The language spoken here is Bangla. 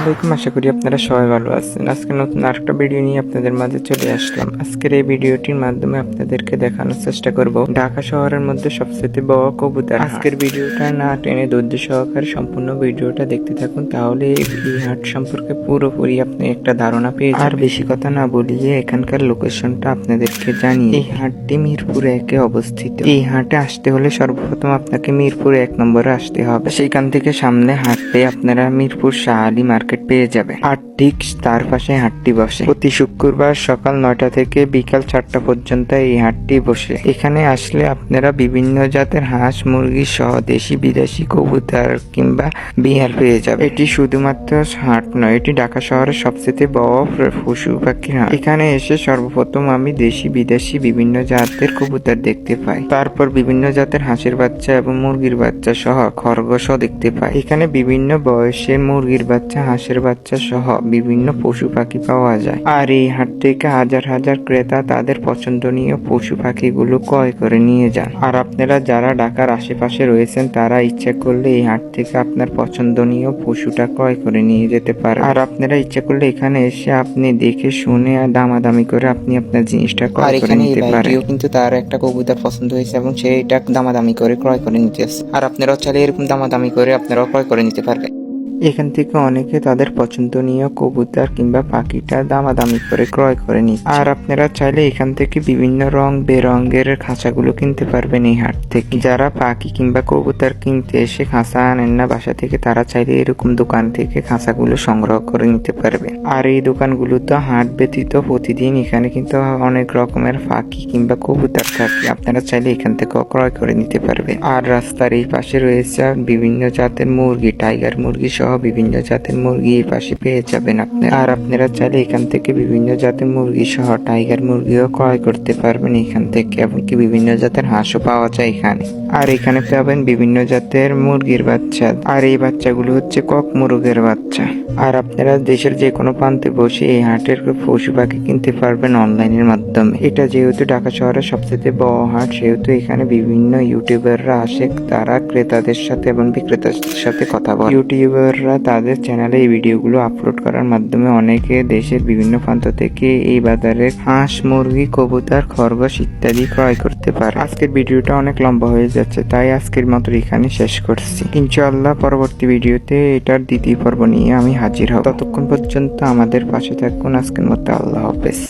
আলাইকুম, আশা করি আপনারা সবাই ভালো আছেন। আজকে নতুন আরেকটা ভিডিও নিয়ে আপনাদের মাঝে চলে আসলাম। আজকের এই ভিডিওটির মাধ্যমে আপনাদেরকে দেখানোর চেষ্টা করব ঢাকা শহরের মধ্যে সবচেয়ে বড় কবুতর। আজকের ভিডিওটা না টেনে ধৈর্য সহকারে সম্পূর্ণ ভিডিওটা দেখতে থাকুন, তাহলে এই হাট সম্পর্কে পুরোপুরি আপনি একটা ধারণা পেয়ে যাবেন। আর বেশি কথা না বলিয়ে এখানকার লোকেশনটা আপনাদেরকে জানিয়ে, এই হাটটি মিরপুর 1-এ অবস্থিত। এই হাটে আসতে হলে সর্বপ্রথম আপনাকে মিরপুর 1 নম্বরে আসতে হবে। সেইখান থেকে সামনে হাঁটতে আপনারা মিরপুর শাহ আলী মার্কেট পেয়ে যাবে। আর ঠিক তার পাশে হাটটি বসে। প্রতি শুক্রবার সকাল 9টা থেকে বিকাল 4টা পর্যন্ত এই হাটটি বসে। এখানে আসলে আপনারা বিভিন্ন জাতের হাঁস মুরগি সহ দেশি বিদেশি কবুতর কিংবা বিহার পেয়ে যাবে। এটি শুধুমাত্র হাট নয়, এটি ঢাকা শহরের সবচেয়ে বড় পশু পাখির হাট। এখানে এসে সর্বপ্রথম আমি দেশি বিদেশি বিভিন্ন জাতের কবুতর দেখতে পাই। তারপর বিভিন্ন জাতের হাঁসের বাচ্চা এবং মুরগির বাচ্চা সহ খরগোশও দেখতে পাই। এখানে বিভিন্ন বয়সের মুরগির বাচ্চা, হাঁসের বাচ্চা সহ বিভিন্ন পশু পাখি পাওয়া যায়। আর এই হাট থেকে হাজার হাজার ক্রেতা তাদের পছন্দনীয় পশু পাখিগুলো ক্রয় করে নিয়ে যান। আর আপনারা যারা ঢাকার আশেপাশে রয়েছেন তারা ইচ্ছা করলে এই হাট থেকে আপনার পছন্দনীয় পশুটা ক্রয় করে নিয়ে যেতে পারেন। আর আপনারা ইচ্ছা করলে এখানে এসে আপনি দেখে শুনে আর দামাদামি করে আপনি আপনার জিনিসটা ক্রয় করে নিতে পারেন। কিন্তু তার একটা কবুতর পছন্দ হয়েছে এবং সে এটা দামাদামি করে ক্রয় করে নিতে আসছে। আর আপনারাও চাইলে এরকম দামাদামি করে আপনারাও ক্রয় করে নিতে পারবেন। এখান থেকে অনেকে তাদের পছন্দনীয় কবুতর কিংবা পাখিটা দামাদামি করে ক্রয় করে নিচ্ছে। আর আপনারা চাইলে এখান থেকে বিভিন্ন রং বেরঙের খাঁচাগুলো কিনতে পারবেন এই হাট থেকে। যারা পাখি কিংবা কবুতর কিনতে এসে খাঁচা আনেন না বাসা থেকে, তারা চাইলে এরকম দোকান থেকে খাঁচাগুলো সংগ্রহ করে নিতে পারবে। আর এই দোকানগুলো তো হাট ব্যতীত প্রতিদিন এখানে কিন্তু অনেক রকমের পাখি কিংবা কবুতর থাকে, আপনারা চাইলে এখান থেকে ক্রয় করে নিতে পারবেন। আর রাস্তার এই পাশে রয়েছে বিভিন্ন জাতের মুরগি, টাইগার মুরগি সহ বিভিন্ন জাতের মুরগি এই পাশে পেয়ে যাবেন আপনি। আর আপনারা চাইলে এখান থেকে বিভিন্ন জাতের মুরগি সহ টাইগার মুরগিও ক্রয় করতে পারবেন এখান থেকে। এমনকি বিভিন্ন জাতের হাঁসও পাওয়া যায় এখানে। আর এখানে পাবেন বিভিন্ন জাতের মুরগির বাচ্চা। আর এই বাচ্চাগুলো হচ্ছে কক মুরগের বাচ্চা। আর আপনারা দেশের যে কোনো প্রান্তে বসে এই হাটের পশু পাখি কিনতে পারবেন অনলাইনের মাধ্যমে। এটা যেহেতু ঢাকা শহরের সবচেয়ে বড় হাট, সেহেতু এখানে বিভিন্ন ইউটিউবাররা আসে, তারা ক্রেতাদের সাথে এবং বিক্রেতাদের সাথে কথা বলে। ইউটিউবাররা তাদের চ্যানেলে এই ভিডিওগুলো আপলোড করার মাধ্যমে অনেকে দেশের বিভিন্ন প্রান্ত থেকে এই বাজারে হাঁস মুরগি কবুতর খরগোশ ইত্যাদি ক্রয় করতে পারে। আজকের ভিডিওটা অনেক লম্বা হয়ে যাচ্ছে, তাই আজকের মতো এখানে শেষ করছি। ইনশাআল্লাহ পরবর্তী ভিডিওতে এটার দ্বিতীয় পর্ব নিয়ে আমি হাজির হব। ততক্ষণ পর্যন্ত আমাদের পাশে থাকুন। আজকের মতো আল্লাহ হাফেজ।